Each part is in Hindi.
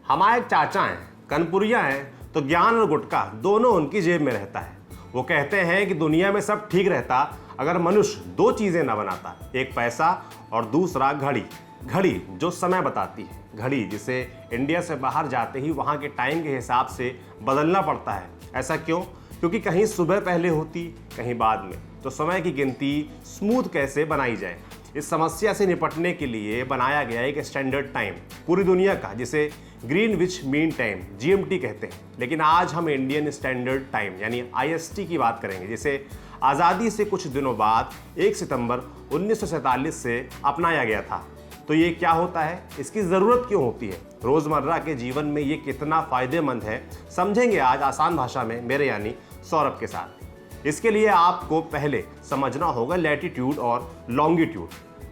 हमारे चाचा हैं, कनपुरिया हैं, तो ज्ञान और गुटखा दोनों उनकी जेब में रहता है। वो कहते हैं कि दुनिया में सब ठीक रहता अगर मनुष्य दो चीज़ें ना बनाता, एक पैसा और दूसरा घड़ी। घड़ी जो समय बताती है, घड़ी जिसे इंडिया से बाहर जाते ही वहाँ के टाइम के हिसाब से बदलना पड़ता है। ऐसा क्यों? क्योंकि कहीं सुबह पहले होती, कहीं बाद में। तो समय की गिनती स्मूथ कैसे बनाई जाए, इस समस्या से निपटने के लिए बनाया गया एक स्टैंडर्ड टाइम पूरी दुनिया का, जिसे ग्रीनविच मीन टाइम GMT कहते हैं। लेकिन आज हम इंडियन स्टैंडर्ड टाइम यानी IST की बात करेंगे, जिसे आज़ादी से कुछ दिनों बाद 1 सितंबर 1947 से अपनाया गया था। तो ये क्या होता है, इसकी ज़रूरत क्यों होती है, रोज़मर्रा के जीवन में ये कितना फ़ायदेमंद है, समझेंगे आज आसान भाषा में मेरे यानी सौरभ के साथ। इसके लिए आपको पहले समझना होगा लैटिट्यूड और लॉन्गिट्यूड।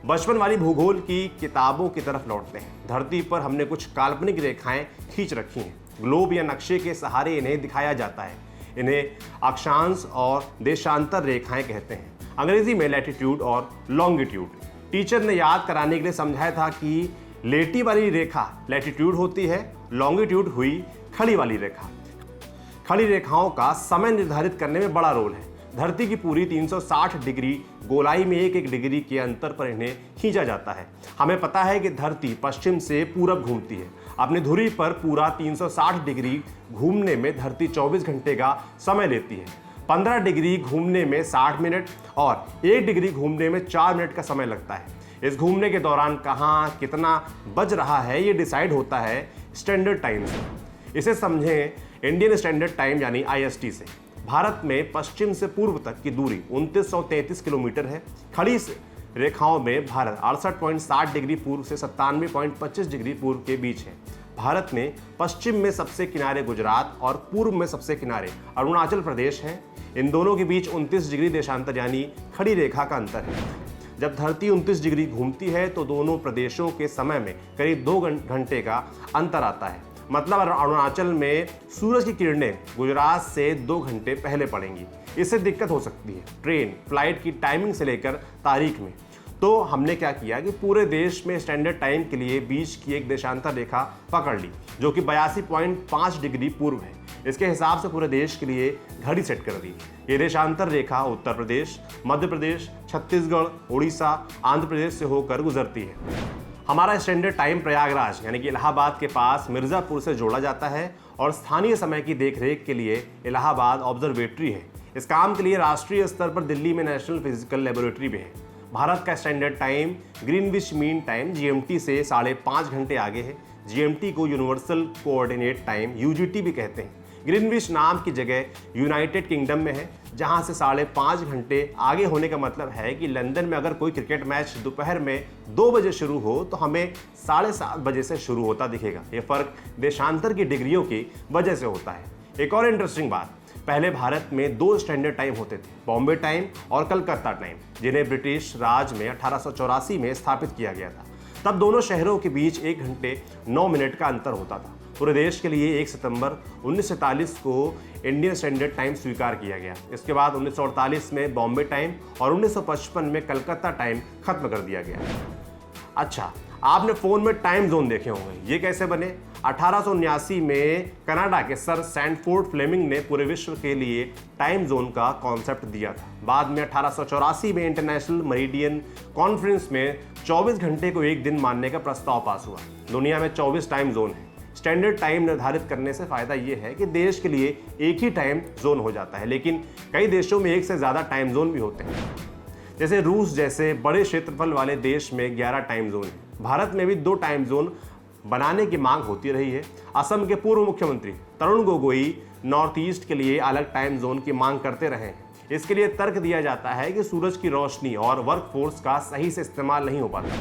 बचपन वाली भूगोल की किताबों की तरफ लौटते हैं। धरती पर हमने कुछ काल्पनिक रेखाएं खींच रखी हैं। ग्लोब या नक्शे के सहारे इन्हें दिखाया जाता है। इन्हें अक्षांश और देशांतर रेखाएं कहते हैं, अंग्रेजी में लैटिट्यूड और लॉन्गिट्यूड। टीचर ने याद कराने के लिए समझाया था कि लेटी वाली रेखा लैटिट्यूड होती है, लॉन्गिट्यूड हुई खड़ी वाली रेखा। खड़ी रेखाओं का समय निर्धारित करने में बड़ा रोल है। धरती की पूरी 360 डिग्री गोलाई में एक एक डिग्री के अंतर पर इन्हें खींचा जाता है। हमें पता है कि धरती पश्चिम से पूरब घूमती है। अपनी धुरी पर पूरा 360 डिग्री घूमने में धरती 24 घंटे का समय लेती है। 15 डिग्री घूमने में 60 मिनट और 1 डिग्री घूमने में 4 मिनट का समय लगता है। इस घूमने के दौरान कहाँ कितना बज रहा है ये डिसाइड होता है स्टैंडर्ड टाइम से। इसे समझें इंडियन स्टैंडर्ड टाइम यानी IST से। भारत में पश्चिम से पूर्व तक की दूरी 2933 किलोमीटर है। खड़ी रेखाओं में भारत 68.60 डिग्री पूर्व से 97.25 डिग्री पूर्व के बीच है। भारत में पश्चिम में सबसे किनारे गुजरात और पूर्व में सबसे किनारे अरुणाचल प्रदेश है। इन दोनों के बीच 29 डिग्री देशांतर यानी खड़ी रेखा का अंतर है। जब धरती 29 डिग्री घूमती है तो दोनों प्रदेशों के समय में करीब 2 घंटे का अंतर आता है। मतलब अरुणाचल में सूरज की किरणें गुजरात से 2 घंटे पहले पड़ेंगी। इससे दिक्कत हो सकती है ट्रेन फ्लाइट की टाइमिंग से लेकर तारीख में। तो हमने क्या किया कि पूरे देश में स्टैंडर्ड टाइम के लिए बीच की एक देशांतर रेखा पकड़ ली, जो कि 82.5 डिग्री पूर्व है। इसके हिसाब से पूरे देश के लिए घड़ी सेट कर दी। ये देशांतर रेखा उत्तर प्रदेश, मध्य प्रदेश, छत्तीसगढ़, उड़ीसा, आंध्र प्रदेश से होकर गुजरती है। हमारा स्टैंडर्ड टाइम प्रयागराज यानी कि इलाहाबाद के पास मिर्ज़ापुर से जोड़ा जाता है और स्थानीय समय की देखरेख के लिए इलाहाबाद ऑब्जर्वेटरी है। इस काम के लिए राष्ट्रीय स्तर पर दिल्ली में नेशनल फिजिकल लेबोरेटरी भी है। भारत का standard time Greenwich mean time GMT से 5.5 घंटे आगे है। GMT को यूनिवर्सल कोऑर्डिनेट टाइम UGT भी कहते हैं। ग्रीनविच नाम की जगह यूनाइटेड किंगडम में है, जहां से 5.5 घंटे आगे होने का मतलब है कि लंदन में अगर कोई क्रिकेट मैच दोपहर में 2 बजे शुरू हो तो हमें 7:30 बजे से शुरू होता दिखेगा। ये फर्क देशांतर की डिग्रियों की वजह से होता है। एक और इंटरेस्टिंग बात, पहले भारत में 2 स्टैंडर्ड टाइम होते थे, बॉम्बे टाइम और कलकत्ता टाइम, जिन्हें ब्रिटिश राज में 1884 में स्थापित किया गया था। तब दोनों शहरों के बीच 1 घंटे 9 मिनट का अंतर होता था। पूरे देश के लिए 1 सितंबर 1947 को इंडियन स्टैंडर्ड टाइम स्वीकार किया गया। इसके बाद 1948 में बॉम्बे टाइम और 1955 में कलकत्ता टाइम खत्म कर दिया गया। अच्छा, आपने फ़ोन में टाइम जोन देखे होंगे, ये कैसे बने? 1879 में कनाडा के सर सैंडफोर्ड फ्लेमिंग ने पूरे विश्व के लिए टाइम जोन का कॉन्सेप्ट दिया था। बाद में 1884 में इंटरनेशनल मेरिडियन कॉन्फ्रेंस में 24 घंटे को एक दिन मानने का प्रस्ताव पास हुआ। दुनिया में 24 टाइम जोन है। स्टैंडर्ड टाइम निर्धारित करने से फ़ायदा ये है कि देश के लिए एक ही टाइम जोन हो जाता है, लेकिन कई देशों में एक से ज़्यादा टाइम जोन भी होते हैं। जैसे रूस जैसे बड़े क्षेत्रफल वाले देश में 11 टाइम जोन है। भारत में भी 2 टाइम जोन बनाने की मांग होती रही है। असम के पूर्व मुख्यमंत्री तरुण गोगोई नॉर्थ ईस्ट के लिए अलग टाइम जोन की मांग करते रहे हैं। इसके लिए तर्क दिया जाता है कि सूरज की रोशनी और वर्कफोर्स का सही से इस्तेमाल नहीं हो पाता।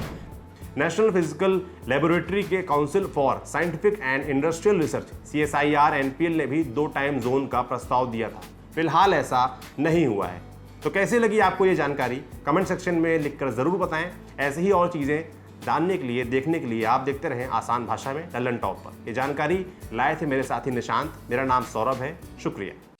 नेशनल फिजिकल लेबोरेटरी के council for scientific and industrial research CSIR NPL ने भी 2 टाइम जोन का प्रस्ताव दिया था। फिलहाल ऐसा नहीं हुआ है। तो कैसी लगी आपको ये जानकारी? कमेंट सेक्शन में लिखकर ज़रूर बताएं। ऐसे ही और चीज़ें जानने के लिए, देखने के लिए आप देखते रहें आसान भाषा में लल्लन टॉप पर। ये जानकारी लाए थे मेरे साथी निशांत। मेरा नाम सौरभ है। शुक्रिया।